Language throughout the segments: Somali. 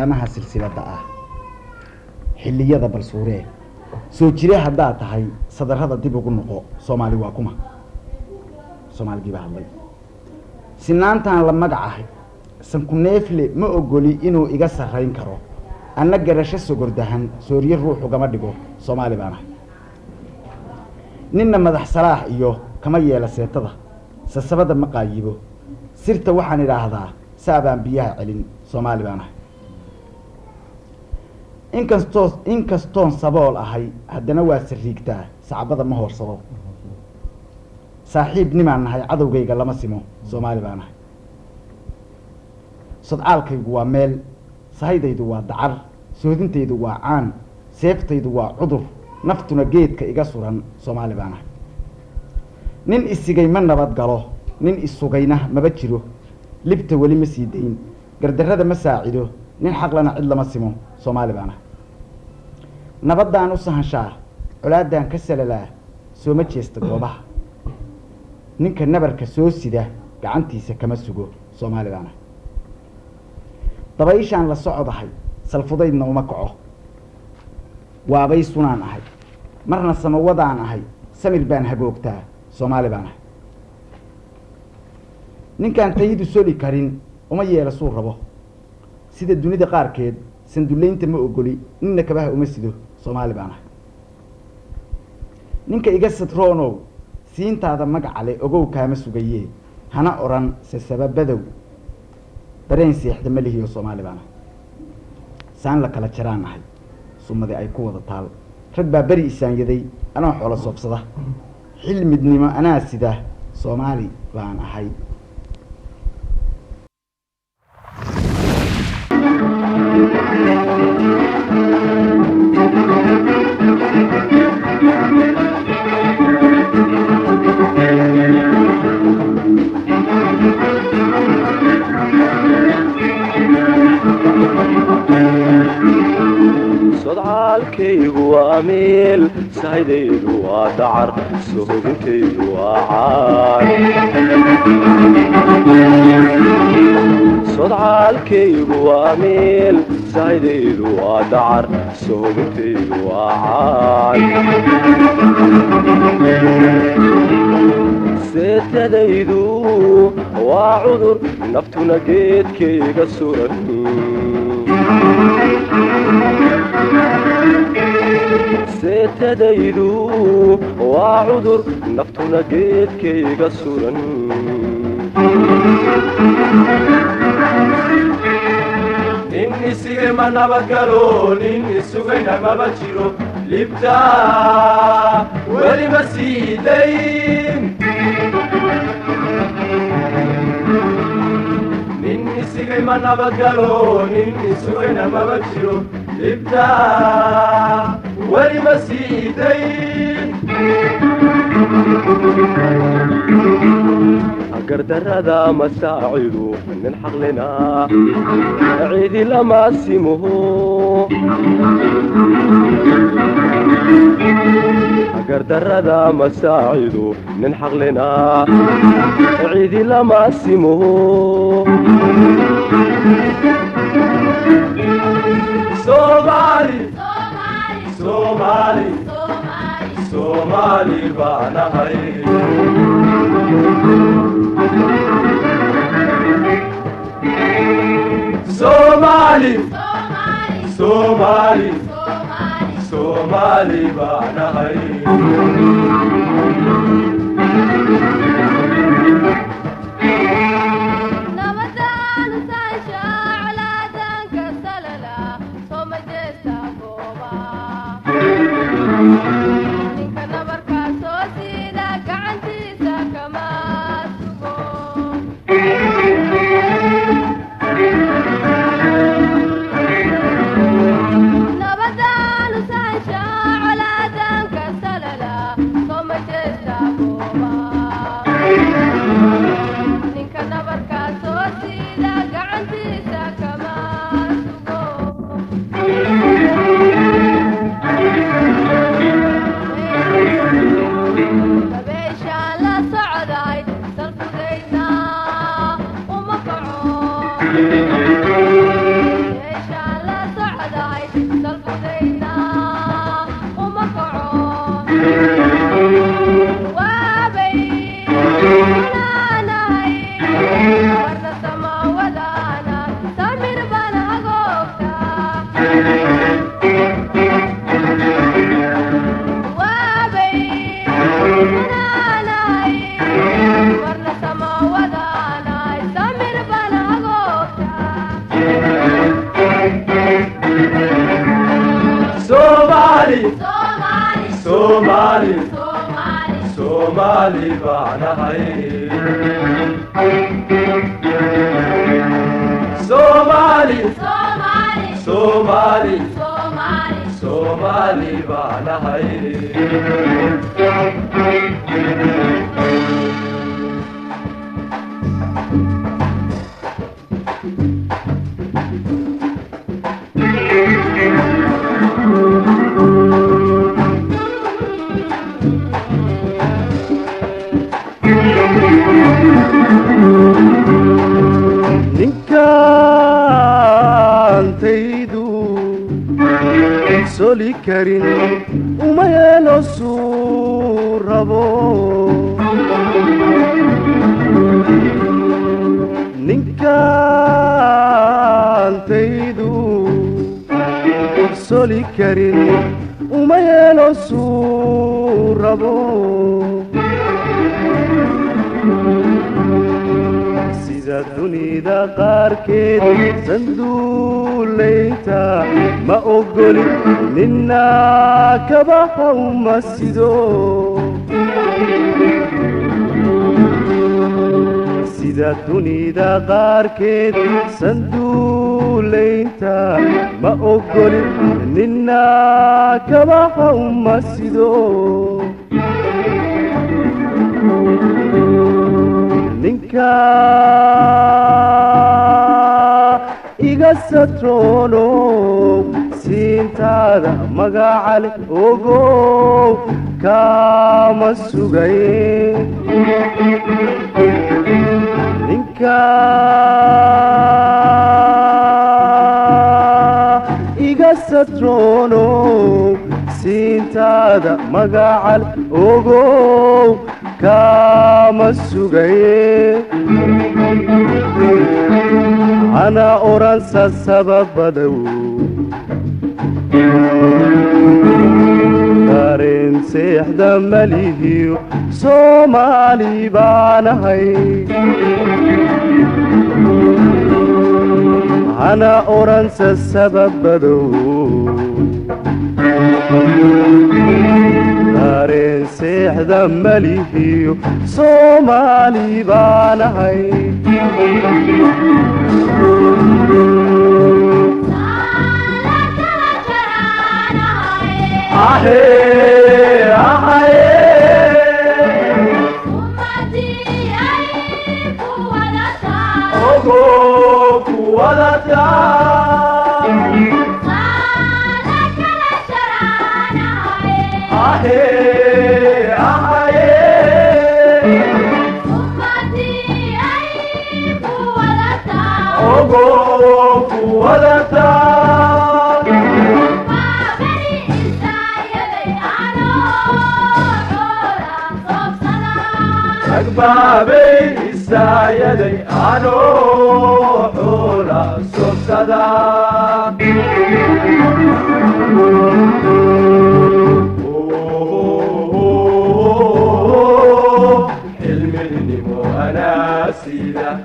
ayaamaha silsilada ah xilliyada balsuuree soo jire haddaad tahay sadarrada dib ugu noqo Soomaali waa kuma Soomaaligi baa hadlay sinaantaan la magacahay sanku neefle ma ogoli inuu iga sarreyn karo anna garasho sogordahan sooriye ruuxu gama dhigo Soomaali baan ahay ninna madax salaax iyo kama yeela seetada sasabada ma qaayibo sirta waxaan idhaahdaa saabaan biyaha celin Soomaali baan ahay inkastoon sabool ahay haddana waa sariigtaa sacbada ma hoorsado saaxiib nimaan nahay cadowgayga lama simo Soomaali baan ahay sodcaalkaygu waa meel sahaydaydu waa dacar soodintaydu waa caan seeftaydu waa cudur naftuna geedka iga suran Soomaali baan ahay nin isigay ma nabad galo nin isugayna maba jiro libta weli ma sii dayn gardarrada ma saacido nin xaqlana cid lama simo Soomaali baan ahay nabadaan u sahanshaa colaadaan ka salalaa soo ma jeesta goobaha ninka nabarka soo sida gacantiisa kama sugo Soomaali baan ahay dabayshaan la socdahay salfudaydna uma kaco waabay sunaan ahay marna samawadaan ahay samir baan hagoogtaa Soomaali baan ahay ninkaan tayidu soli karin uma yeela suu rabo sida dunida qaarkeed sanduleynta ma ogoli ninna kabaha uma sido Soomaali baan ahay ninka iga satroonow siintaada magacale ogow kaama sugayee hana oran sababadow dareen seexda ma lihiyo Soomaali baan ahay saan la kala jaraan ahay sumade ay ku wada taal rag baa bari isaanyaday anoo xoolo soobsada xil midnimo anaa sida Soomaali baan ahay sodcaalkaygu waa meel sahaydaydu waa dacar sohodintaydu waa caan sodcaalkaygu waa meel sahaydaydu waa dacar sohodintaydu waa caan seetadaydu waa cudur naftuna geedkayga suran seetadaydu waa cudur naftuna geedkayga suran nin isigay ma nabadgalo nin isugayna maba jiro libta weli ma sii dayn nin isigay ma nabadgalo nin isugayna maba jiro libta weli ma sii dayn gardarrada ma saacido nin xaqlina cidi lama simuhu gardarrada ma saacido nin xaqlina cidi lama simuhu Soomaali baan ahay Soomaali baan ahay Somali, Somali, Somali baanahay. Somali, Somali, Somali baanahay. Ninkantaydu soli karin uma yeelo suurabo ninkantaydu soli karin uma yeelo suurabo sida dunida qaarkeed sanduulayta ma ogoli nina kabaha uma sido sida dunida qaarkeed sanduulayta ma ogoli nina kabaha uma sido ninka iga satrono siintaada magacale ogow kama sugaye ninka iga satrono siintaada magacale ogow kama sugaye ana oransa sababadow dareen seexda malihiyo Somali baanahay ana oransa sababadow dareen seexda malihiyo Somali baanahay ahe ahe ogo kuwadata ahe ahe ogo kuwadata أكبابي السايدي أنو حولا سبسدا حلم النمو أنا سيدة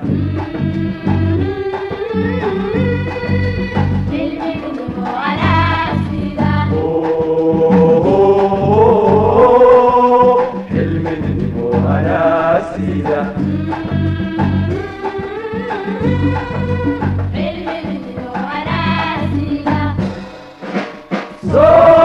So